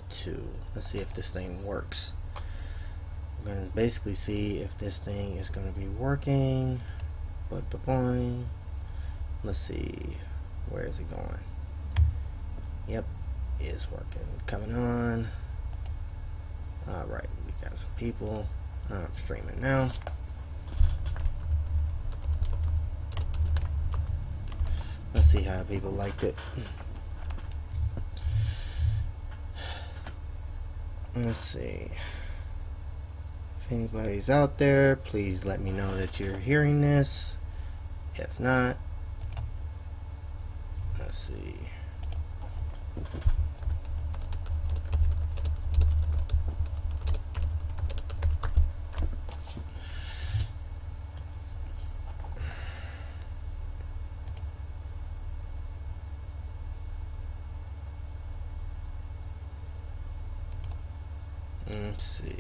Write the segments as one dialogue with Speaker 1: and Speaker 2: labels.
Speaker 1: 2. Let's see if this thing works. I'm going to basically see if this thing is going to be working. Let's see. Where is it going? Yep, it is working. Coming on. Alright, we got some people. I'm streaming now. Let's see how people liked it. Let's see. If anybody's out there, please let me know that you're hearing this. If not, let's see. Let's see.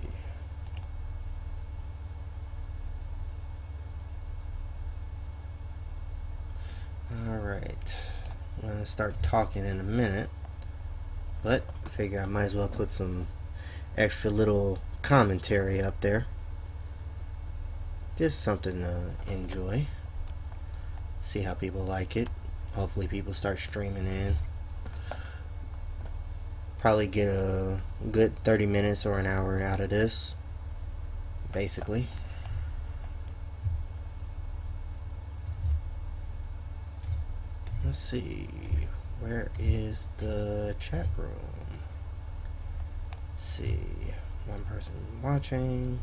Speaker 1: Alright. I'm going to start talking in a minute. But I figure I might as well put some extra little commentary up there. Just something to enjoy. See how people like it. Hopefully people start streaming in. Probably get a good 30 minutes or an hour out of this, basically. Let's see, where is the chat room? Let's see, one person watching.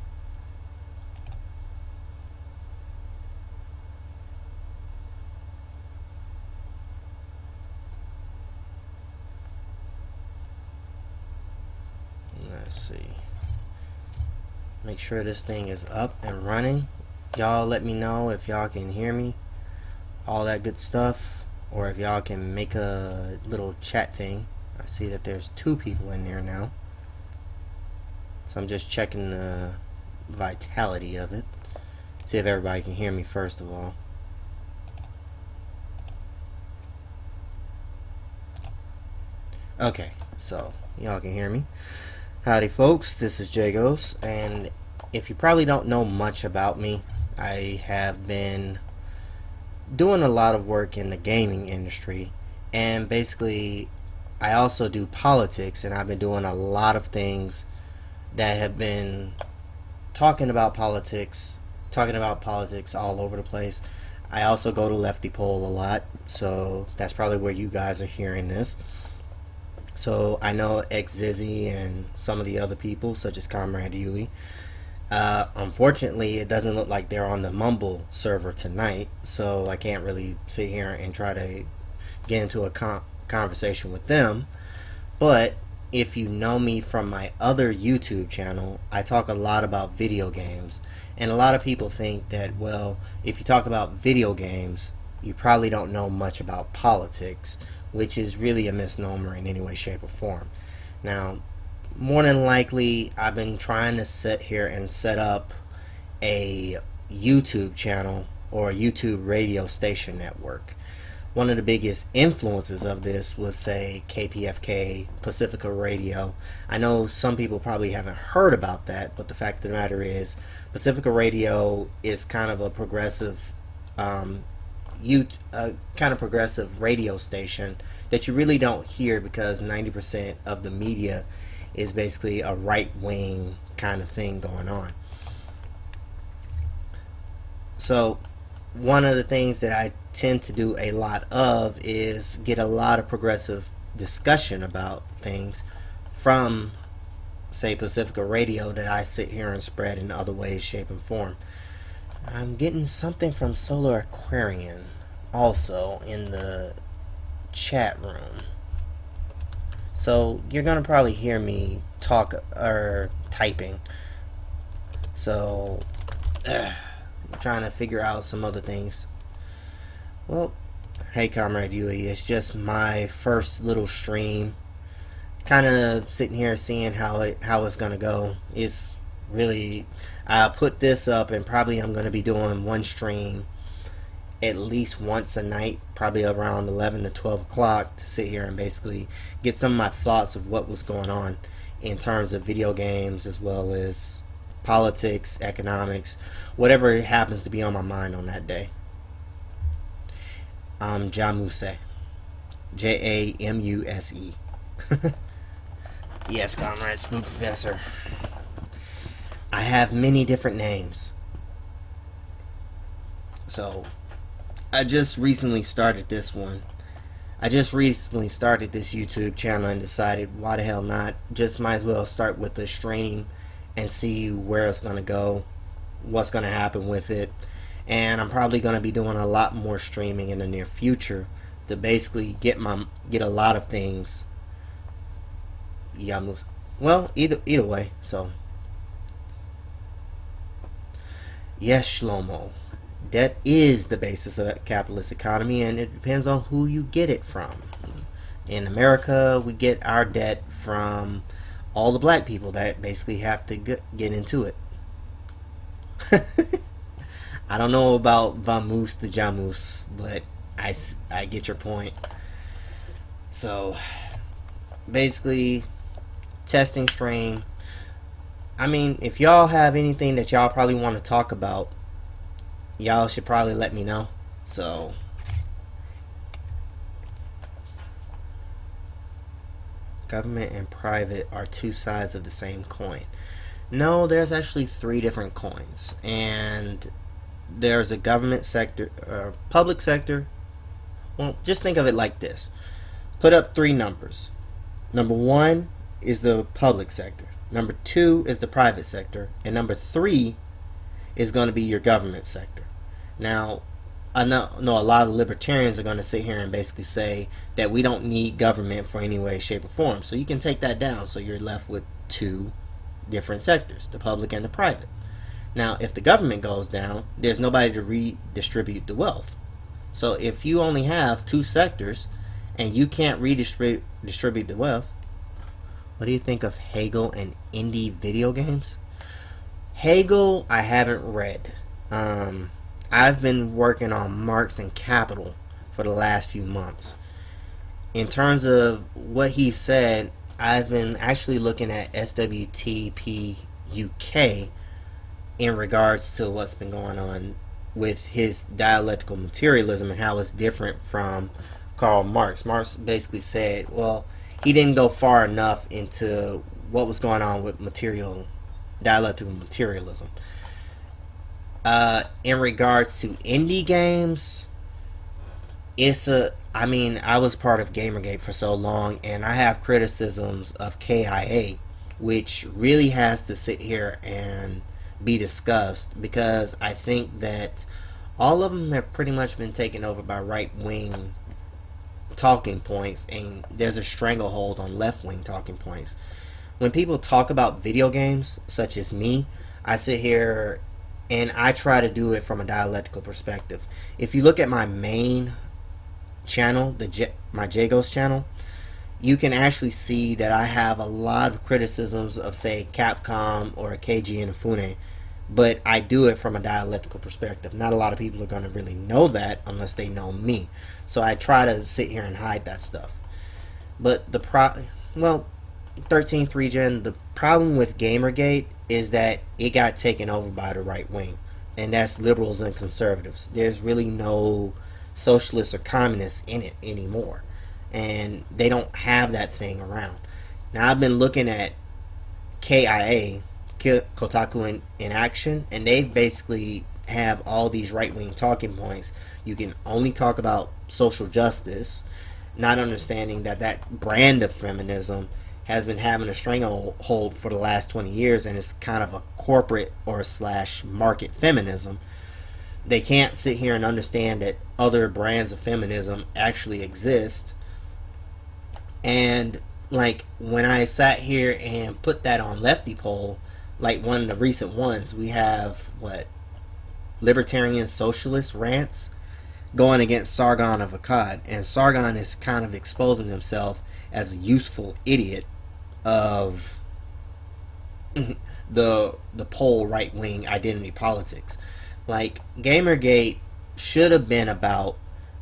Speaker 1: Let's see. Make sure this thing is up and running. Y'all let me know if y'all can hear me. All that good stuff. Or if y'all can make a little chat thing. I see that there's 2 people in there now. So I'm just checking the vitality of it. See if everybody can hear me first of all. Okay, so y'all can hear me. Howdy folks, this is Jagos, and if you probably don't know much about me, I have been doing a lot of work in the gaming industry, and basically I also do politics, and I've been doing a lot of things that have been talking about politics all over the place. I also go to Lefty Poll a lot, so that's probably where you guys are hearing this. So I know Xizzy and some of the other people, such as Comrade Yui. Unfortunately, it doesn't look like they're on the Mumble server tonight, so I can't really sit here and try to get into a conversation with them. But if you know me from my other YouTube channel, I talk a lot about video games. And a lot of people think that, well, if you talk about video games, you probably don't know much about politics, which is really a misnomer in any way, shape, or form. Now, more than likely, I've been trying to sit here and set up a YouTube channel or a YouTube radio station network. One of the biggest influences of this was, say, KPFK, Pacifica Radio. I know some people probably haven't heard about that, but the fact of the matter is, Pacifica Radio is kind of a progressive progressive radio station that you really don't hear because 90% of the media is basically a right-wing kind of thing going on. So one of the things that I tend to do a lot of is get a lot of progressive discussion about things from, say, Pacifica Radio that I sit here and spread in other ways, shape, and form. I'm getting something from Solar Aquarian also in the chat room. So you're gonna probably hear me talk or typing. So I'm trying to figure out some other things. Well, hey Comrade Yui, it's just my first little stream. Kind of sitting here seeing how it's gonna go. It's really, I put this up and probably I'm gonna be doing one stream at least once a night, probably around 11 to 12 o'clock, to sit here and basically get some of my thoughts of what was going on in terms of video games, as well as politics, economics, whatever happens to be on my mind on that day. I'm Jamuse. Jamuse. Yes, Comrade Spook Professor. I have many different names. So, I just recently started this one. I just recently started this YouTube channel and decided, why the hell not? Just might as well start with the stream and see where it's going to go, what's going to happen with it. And I'm probably going to be doing a lot more streaming in the near future to basically get a lot of things. Well, either way. So, yes, Shlomo. Debt is the basis of a capitalist economy, and it depends on who you get it from. In America, we get our debt from all the black people that basically have to get into it. I don't know about Vamoose the Jamoose, but I get your point. So, basically, testing stream. I mean, if y'all have anything that y'all probably want to talk about, y'all should probably let me know. So, government and private are two sides of the same coin. No, there's actually three different coins. And there's a government sector, public sector. Well, just think of it like this. Put up three numbers. Number 1 is the public sector. Number 2 is the private sector. And number 3 is going to be your government sector. Now, I know a lot of libertarians are going to sit here and basically say that we don't need government for any way, shape, or form. So you can take that down. So you're left with two different sectors, the public and the private. Now, if the government goes down, there's nobody to redistribute the wealth. So if you only have two sectors and you can't redistribute the wealth, what do you think of Hegel and indie video games? Hegel, I haven't read. I've been working on Marx and Capital for the last few months. In terms of what he said, I've been actually looking at SWTP UK in regards to what's been going on with his dialectical materialism and how it's different from Karl Marx. Marx basically said, well, he didn't go far enough into what was going on with dialectical materialism. In regards to indie games, I was part of Gamergate for so long, and I have criticisms of KIA, which really has to sit here and be discussed, because I think that all of them have pretty much been taken over by right-wing talking points, and there's a stranglehold on left-wing talking points. When people talk about video games, such as me, I sit here and I try to do it from a dialectical perspective. If you look at my main channel, my Jagos channel, you can actually see that I have a lot of criticisms of, say, Capcom or KG Inafune, but I do it from a dialectical perspective. Not a lot of people are going to really know that unless they know me. So I try to sit here and hide that stuff. But 13th Regen, the problem with Gamergate is that it got taken over by the right wing, and that's liberals and conservatives. There's really no socialists or communists in it anymore, and they don't have that thing around. Now, I've been looking at KIA, Kotaku in action, and they basically have all these right-wing talking points. You can only talk about social justice, not understanding that that brand of feminism has been having a stranglehold for the last 20 years, and it's kind of a corporate or / market feminism. They can't sit here and understand that other brands of feminism actually exist. And like when I sat here and put that on Lefty Poll, like one of the recent ones, we have libertarian socialist rants going against Sargon of Akkad, and Sargon is kind of exposing himself as a useful idiot of the pole right wing identity politics. Like Gamergate should have been about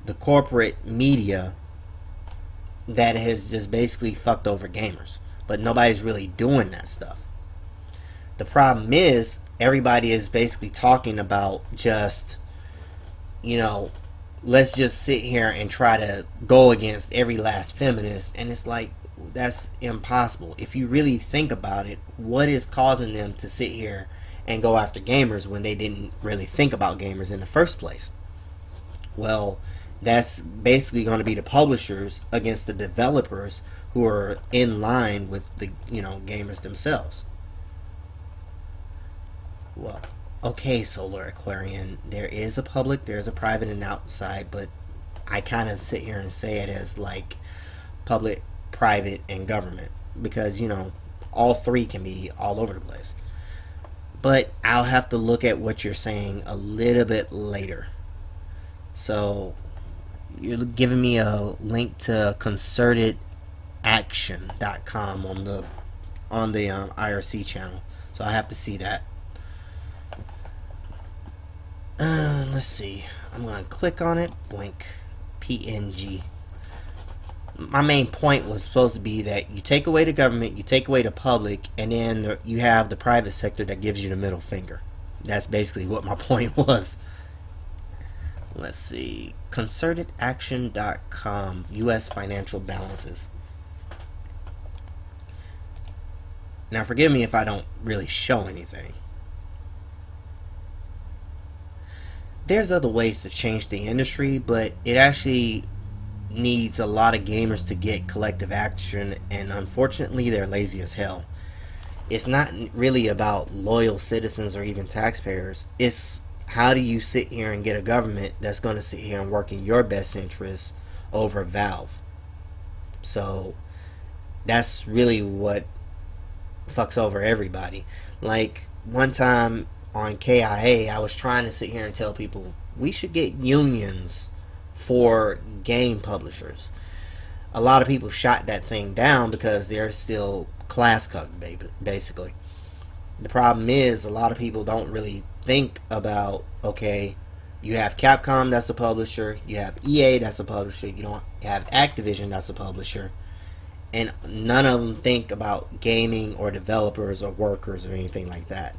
Speaker 1: the corporate media that has just basically fucked over gamers. But nobody's really doing that stuff. The problem is, everybody is basically talking about just, you know, let's just sit here and try to go against every last feminist. And it's like, that's impossible. If you really think about it, what is causing them to sit here and go after gamers when they didn't really think about gamers in the first place? Well, that's basically going to be the publishers against the developers who are in line with the, gamers themselves. Well, okay, Solar Aquarian, there is a public, there's a private and outside, but I kind of sit here and say it as like public, private, and government, because all three can be all over the place. But I'll have to look at what you're saying a little bit later. So you're giving me a link to concertedaction.com on the IRC channel, so I have to see that. Let's see. I'm gonna click on it. Blank PNG. My main point was supposed to be that you take away the government, you take away the public, and then you have the private sector that gives you the middle finger. That's basically what my point was. Let's see. Concertedaction.com. U.S. financial balances. Now, forgive me if I don't really show anything. There's other ways to change the industry, but it actually needs a lot of gamers to get collective action, and unfortunately they're lazy as hell. It's not really about loyal citizens or even taxpayers. It's how do you sit here and get a government that's going to sit here and work in your best interests over Valve? So that's really what fucks over everybody. Like one time on KIA, I was trying to sit here and tell people we should get unions for game publishers. A lot of people shot that thing down because they're still class cucked, basically. The problem is a lot of people don't really think about, okay, you have Capcom that's a publisher, you have EA that's a publisher, you don't have Activision that's a publisher, and none of them think about gaming or developers or workers or anything like that.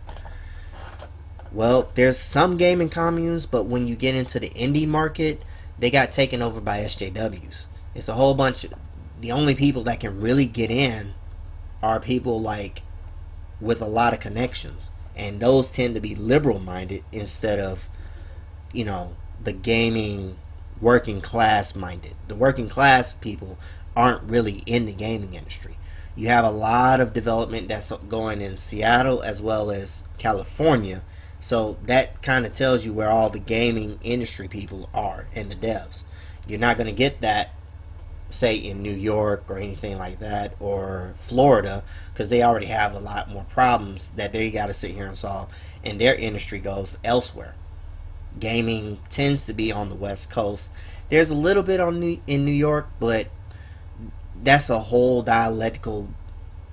Speaker 1: Well, there's some gaming communes, but when you get into the indie market, they got taken over by SJWs. It's a whole bunch of, the only people that can really get in are people like with a lot of connections, and those tend to be liberal minded instead of the gaming working class minded. The working class people aren't really in the gaming industry. You have a lot of development that's going in Seattle as well as California, so that kind of tells you where all the gaming industry people are and the devs. You're not going to get that, say, in New York or anything like that, or Florida, because they already have a lot more problems that they got to sit here and solve, and their industry goes elsewhere. Gaming tends to be on the West Coast. There's a little bit in New York, but that's a whole dialectical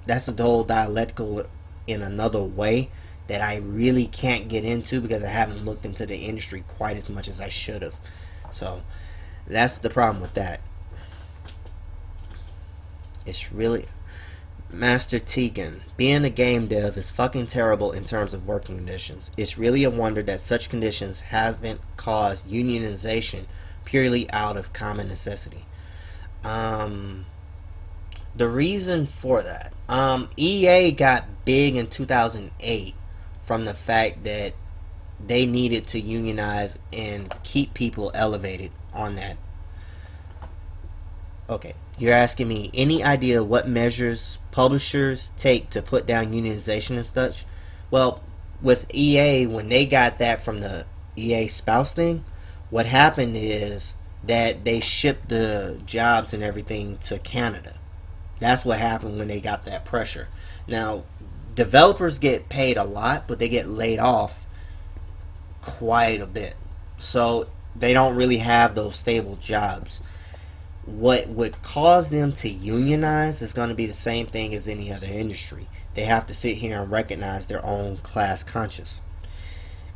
Speaker 1: in another way that I really can't get into because I haven't looked into the industry quite as much as I should have. So that's the problem with that. It's really Master Tegan. Being a game dev is fucking terrible in terms of working conditions. It's really a wonder that such conditions haven't caused unionization purely out of common necessity. The reason for that, EA got big in 2008 from the fact that they needed to unionize and keep people elevated on that. Okay, you're asking me any idea what measures publishers take to put down unionization and such? Well, with EA, when they got that from the EA spouse thing, what happened is that they shipped the jobs and everything to Canada. That's what happened when they got that pressure. Now, developers get paid a lot, but they get laid off quite a bit. So they don't really have those stable jobs. What would cause them to unionize is going to be the same thing as any other industry. They have to sit here and recognize their own class conscious.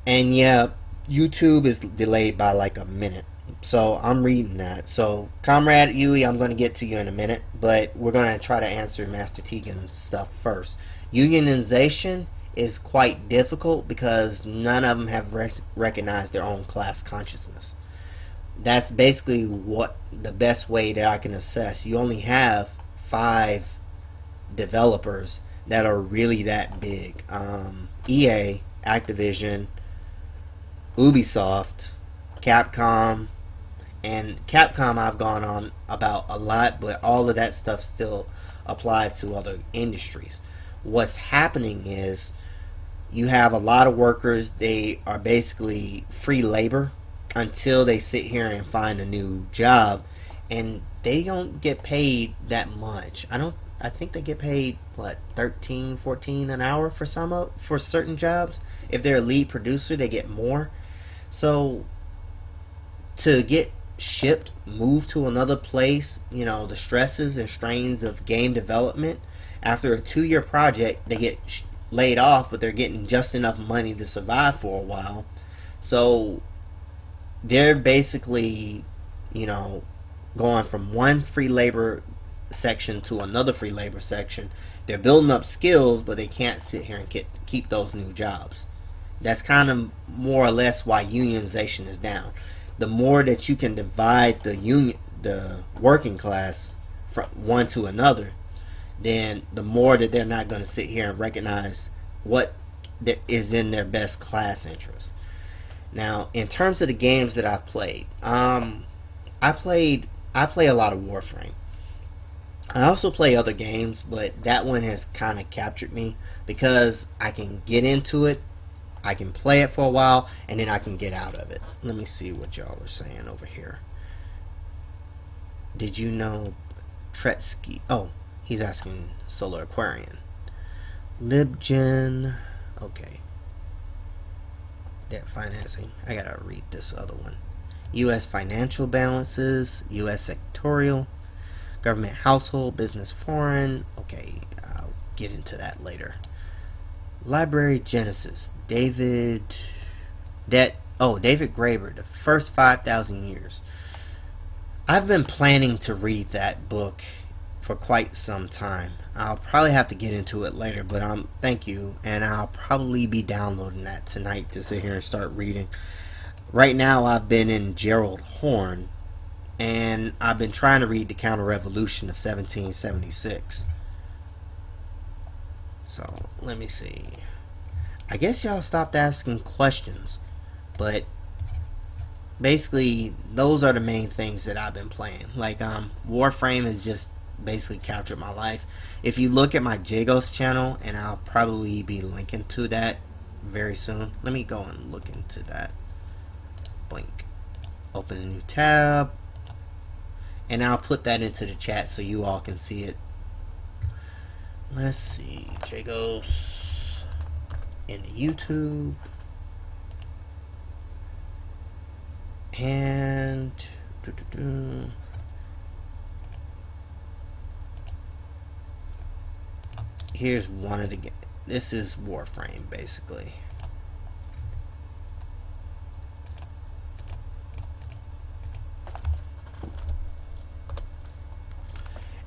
Speaker 1: And yeah, YouTube is delayed by like a minute. So I'm reading that. So, Comrade Yui, I'm going to get to you in a minute, but we're going to try to answer Master Tegan's stuff first. Unionization is quite difficult because none of them have recognized their own class consciousness. That's basically what the best way that I can assess. You only have 5 developers that are really that big. EA, Activision, Ubisoft, Capcom, and Capcom I've gone on about a lot, but all of that stuff still applies to other industries. What's happening is you have a lot of workers, they are basically free labor until they sit here and find a new job, and they don't get paid that much. I think they get paid what, 13, 14 an hour for for certain jobs. If they're a lead producer, they get more. So to get shipped, moved to another place, the stresses and strains of game development, after a 2-year project, they get laid off, but they're getting just enough money to survive for a while. So they're basically, going from one free labor section to another free labor section. They're building up skills, but they can't sit here and keep those new jobs. That's kind of more or less why unionization is down. The more that you can divide the working class from one to another, then the more that they're not going to sit here and recognize what is in their best class interest. Now, in terms of the games that I've played, I play a lot of Warframe. I also play other games, but that one has kind of captured me because I can get into it, I can play it for a while, and then I can get out of it. Let me see what y'all are saying over here. Did you know Tretsky? Oh, he's asking Solar Aquarian. Libgen. Okay. Debt financing. I gotta read this other one. U.S. financial balances. U.S. sectorial. Government household. Business foreign. Okay, I'll get into that later. Library Genesis. David Graeber. The first 5,000 years. I've been planning to read that book for quite some time. I'll probably have to get into it later, but thank you, and I'll probably be downloading that tonight to sit here and start reading. Right now I've been in Gerald Horne, and I've been trying to read the Counter-Revolution of 1776. So let me see. I guess y'all stopped asking questions, but basically those are the main things that I've been playing. Like Warframe has just basically captured my life. If you look at my Jagos channel, and I'll probably be linking to that very soon. Let me go and look into that. Blink. Open a new tab, and I'll put that into the chat so you all can see it. Let's see, Jagos in the YouTube, and here's one of the games. This is Warframe, basically.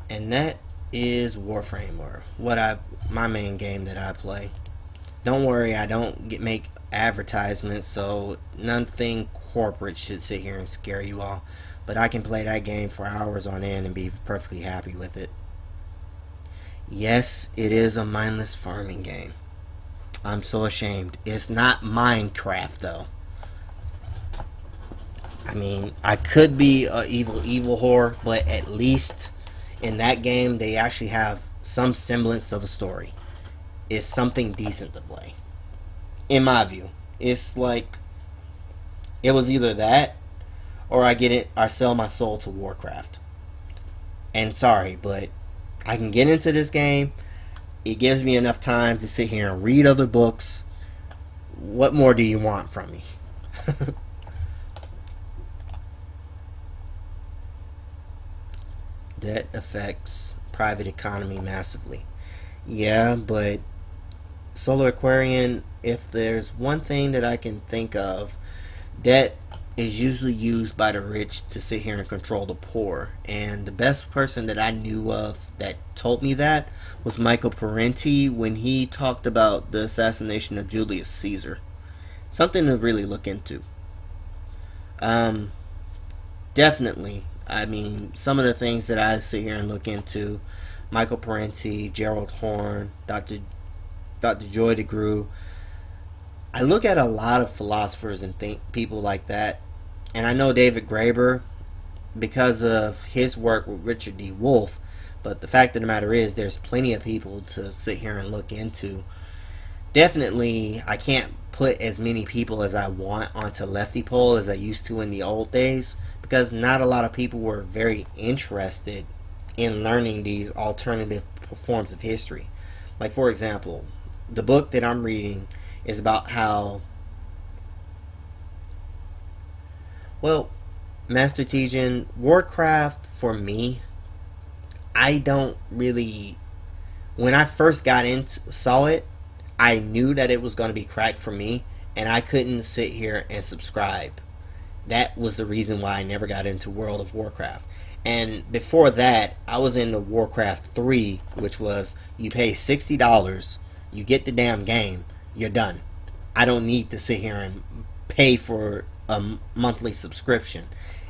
Speaker 1: And that is Warframe, or my main game that I play. Don't worry, I don't make advertisements, so nothing corporate should sit here and scare you all. But I can play that game for hours on end and be perfectly happy with it. Yes, it is a mindless farming game. I'm so ashamed. It's not Minecraft, though. I mean, I could be a evil whore, but at least in that game, they actually have some semblance of a story. It's something decent to play. In my view. It's like, it was either that, or I sell my soul to Warcraft. And sorry, but I can get into this game. It gives me enough time to sit here and read other books. What more do you want from me? Debt affects private economy massively. Yeah, but Solar Aquarian, if there's one thing that I can think of Debt is usually used by the rich to sit here and control the poor. And the best person that I knew of that told me that was Michael Parenti when he talked about the assassination of Julius Caesar. Something to really look into. Um, Definitely. I mean, some of the things that I sit here and look into, Michael Parenti, Gerald Horne, Dr. Joy DeGruy. I look at a lot of philosophers and think people like that, and I know David Graeber because of his work with Richard D. Wolff. But the fact of the matter is, there's plenty of people to sit here and look into. Definitely, I can't put as many people as I want onto Lefty Poll as I used to in the old days because not a lot of people were very interested in learning these alternative forms of history. Like, for example, the book that I'm reading is about how, well, Master Tejan, Warcraft for me, I don't really. When I first got into saw it, I knew that it was going to be cracked for me, and I couldn't sit here and subscribe. That was the reason why I never got into World of Warcraft. And before that, I was in the Warcraft 3, which was you pay $60, you get the damn game, you're done. I don't need to sit here and pay for a monthly subscription.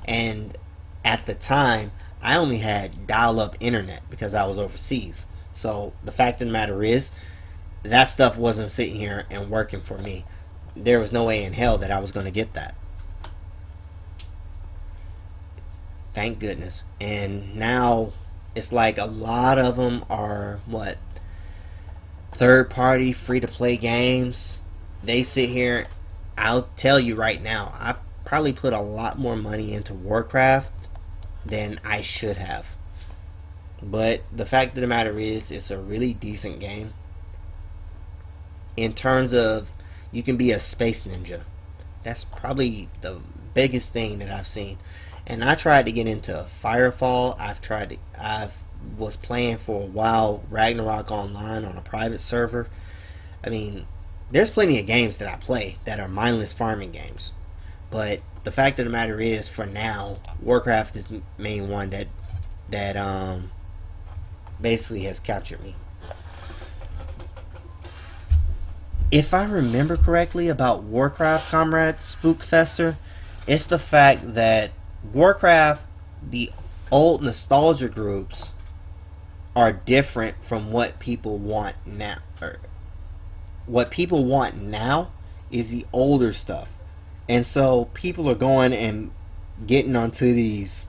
Speaker 1: And at the time, I only had dial-up internet because I was overseas. So the fact of the matter is, that stuff wasn't sitting here and working for me. There was no way in hell that I was going to get that. Thank goodness. And now it's like a lot of them are what, third party free to play games. They sit here. I'll tell you right now, I've probably put a lot more money into Warcraft than I should have. But the fact of the matter is, it's a really decent game. In terms of, you can be a space ninja. That's probably the biggest thing that I've seen. And I tried to get into Firefall. I was playing for a while Ragnarok Online on a private server. I mean, there's plenty of games that I play that are mindless farming games. But the fact of the matter is, for now, Warcraft is the main one that basically has captured me. If I remember correctly about Warcraft, Comrade Spookfester, it's the fact that Warcraft, the old nostalgia groups, are different from what people want now. What people want now is the older stuff. And so people are going and getting onto these,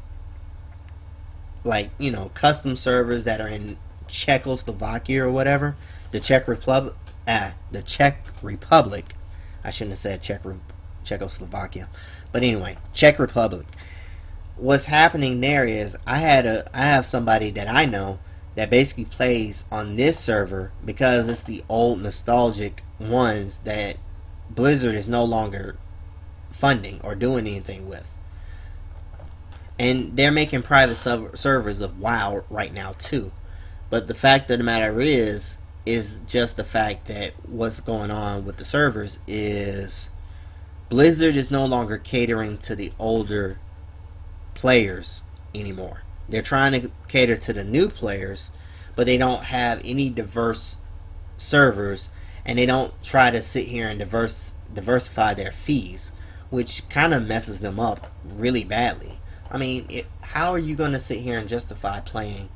Speaker 1: like, custom servers that are in Czechoslovakia or whatever, the Czech Republic. I shouldn't have said Czechoslovakia, but anyway, Czech Republic. What's happening there is I have somebody that I know that basically plays on this server because it's the old nostalgic ones that Blizzard is no longer funding or doing anything with. And they're making private servers of WoW right now too. But the fact of the matter is just the fact that what's going on with the servers is Blizzard is no longer catering to the older players anymore. They're trying to cater to the new players, but they don't have any diverse servers, and they don't try to sit here and diversify their fees, which kind of messes them up really badly. I mean, how are you going to sit here and justify playing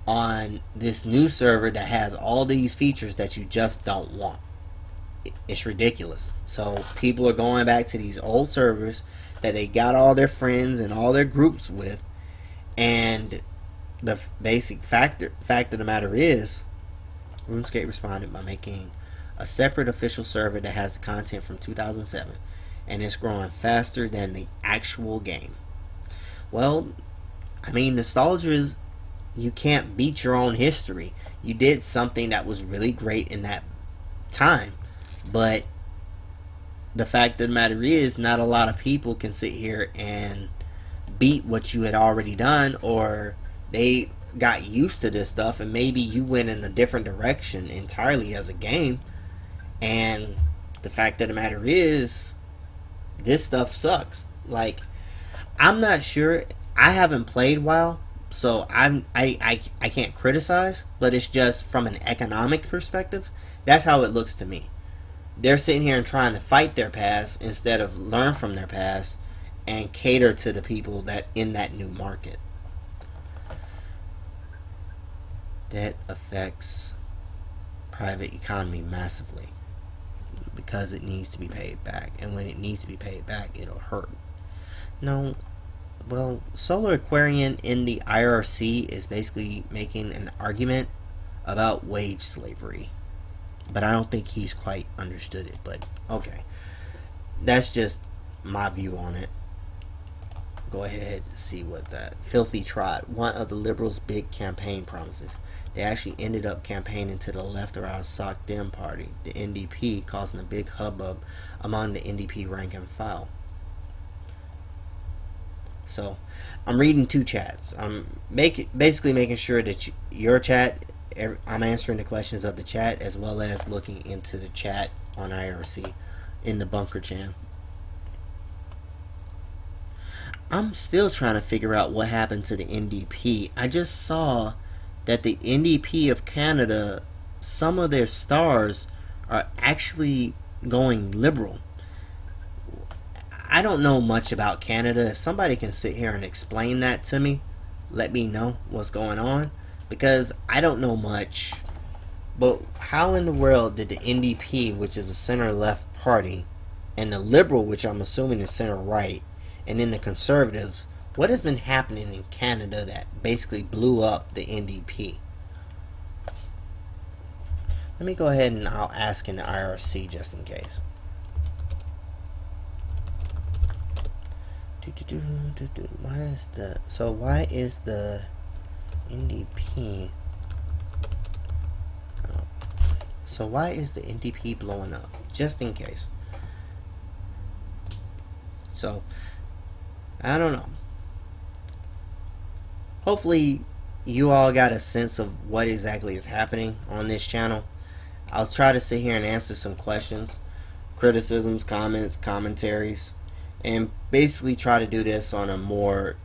Speaker 1: on this new server that has all these features that you just don't want? It's ridiculous. So people are going back to these old servers that they got all their friends and all their groups with, and the basic fact of the matter is, RuneScape responded by making a separate official server that has the content from 2007, and it's growing faster than the actual game. Well, I mean, nostalgia is, you can't beat your own history. You did something that was really great in that time, but the fact of the matter is, not a lot of people can sit here and beat what you had already done, or they got used to this stuff and maybe you went in a different direction entirely as a game. And the fact of the matter is, this stuff sucks. Like, I'm not sure. I haven't played WoW, so I can't criticize. But it's just from an economic perspective. That's how it looks to me. They're sitting here and trying to fight their past instead of learn from their past and cater to the people that in that new market. Debt affects private economy massively because it needs to be paid back, and when it needs to be paid back, it'll hurt. No, well, Solar Aquarian in the IRC is basically making an argument about wage slavery, but I don't think he's quite understood it. But okay, that's just my view on it. Go ahead and see what that filthy trot, one of the liberals' big campaign promises. They actually ended up campaigning to the left of our Soc Dem party, the NDP, causing a big hubbub among the NDP rank and file. So, I'm reading two chats. I'm basically making sure that your chat, I'm answering the questions of the chat as well as looking into the chat on IRC in the bunker jam. I'm still trying to figure out what happened to the NDP. I just saw that the NDP of Canada, some of their stars are actually going liberal. I don't know much about Canada. If somebody can sit here and explain that to me, let me know what's going on, because I don't know much. But how in the world did the NDP, which is a center-left party, and the Liberal, which I'm assuming is center-right, and then the Conservatives, what has been happening in Canada that basically blew up the NDP? Let me go ahead and I'll ask in the IRC just in case. Why is the NDP? So why is the NDP blowing up? Just in case. So I don't know. Hopefully you all got a sense of what exactly is happening on this channel. I'll try to sit here and answer some questions, criticisms, comments, commentaries, and basically try to do this on a more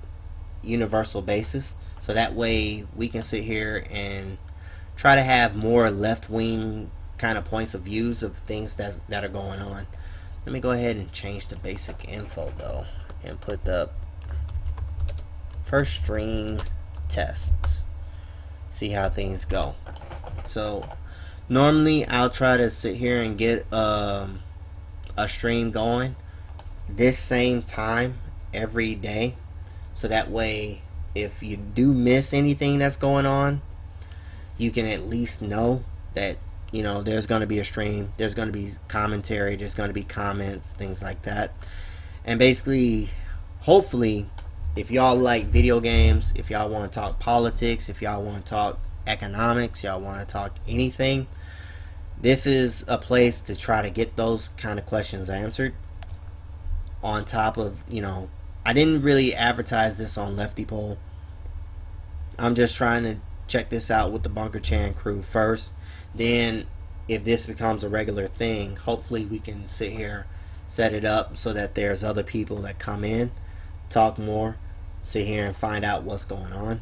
Speaker 1: universal basis, so that way we can sit here and try to have more left-wing kind of points of views of things that are going on. Let me go ahead and change the basic info though and put the first stream tests, see how things go. So normally I'll try to sit here and get a stream going this same time every day, so that way if you do miss anything that's going on, you can at least know that, you know, there's going to be a stream, there's going to be commentary, there's going to be comments, things like that. And basically, hopefully, if y'all like video games, if y'all want to talk politics, if y'all want to talk economics, y'all want to talk anything, this is a place to try to get those kind of questions answered. On top of, you know, I didn't really advertise this on Lefty Poll. I'm just trying to check this out with the Bunker Chan crew first. Then if this becomes a regular thing, hopefully we can sit here, set it up so that there's other people that come in, talk more, sit here and find out what's going on.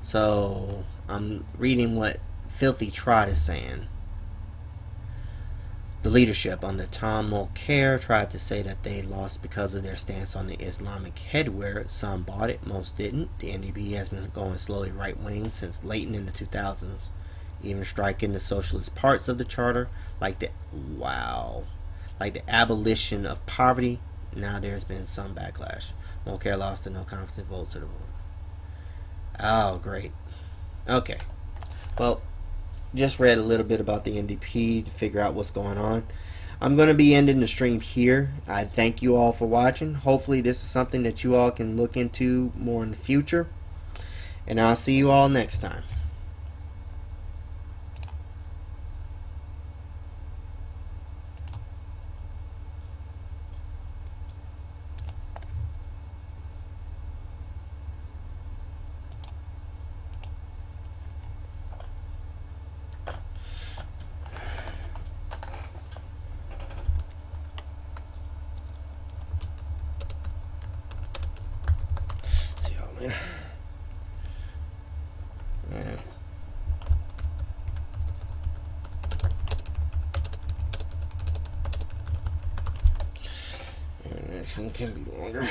Speaker 1: So I'm reading what Filthy Trot is saying. The leadership under Tom Mulcair tried to say that they lost because of their stance on the Islamic headwear. Some bought it, most didn't. The NDP has been going slowly right-wing since late in the 2000s, even striking the socialist parts of the charter, like the abolition of poverty. Now there's been some backlash. Mulcair lost the no confidence vote to the vote. Oh, great. Okay. Well, just read a little bit about the NDP to figure out what's going on. I'm going to be ending the stream here. I thank you all for watching. Hopefully this is something that you all can look into more in the future. And I'll see you all next time. going. Yeah. And this one can be longer.